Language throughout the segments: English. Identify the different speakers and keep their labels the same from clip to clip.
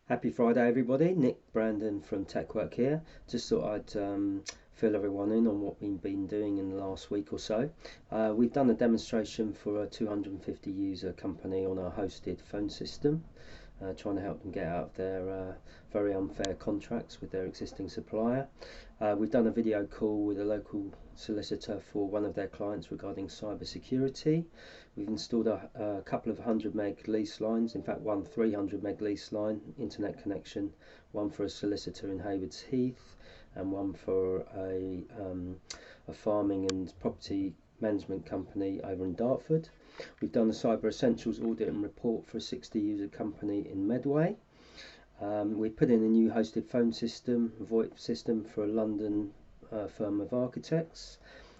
Speaker 1: Happy Friday, everybody. Nick Brandon from Tecwork here. Just thought I'd fill everyone in on what we've been doing in the last week or so. We've done a demonstration for a 250 user company on our hosted phone system, trying to help them get out of their very unfair contracts with their existing supplier. We've done a video call with a local solicitor for one of their clients regarding cyber security. We've installed a couple of 100 meg lease lines, in fact one 300 meg lease line, internet connection, one for a solicitor in Haywards Heath and one for a farming and property management company over in Dartford. We've done a Cyber Essentials audit and report for a 60 user company in Medway. We put in a new hosted phone system, VoIP system for a London firm of architects.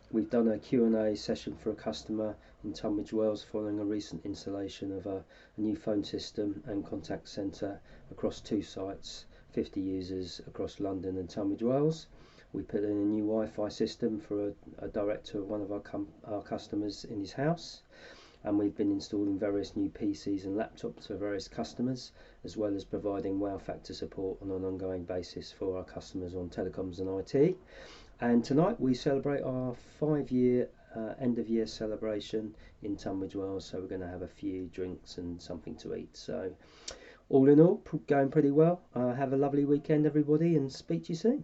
Speaker 1: We've done a Q&A session for a customer in Tunbridge Wells following a recent installation of a new phone system and contact centre across 2 sites, 50 users across London and Tunbridge Wells. We put in a new Wi-Fi system for a director of one of our customers in his house. And we've been installing various new PCs and laptops for various customers, as well as providing wow factor support on an ongoing basis for our customers on telecoms and IT. And tonight we celebrate our 5-year end of year celebration in Tunbridge Wells, so we're going to have a few drinks and something to eat. So all in all, going pretty well. Have a lovely weekend, everybody, and speak to you soon.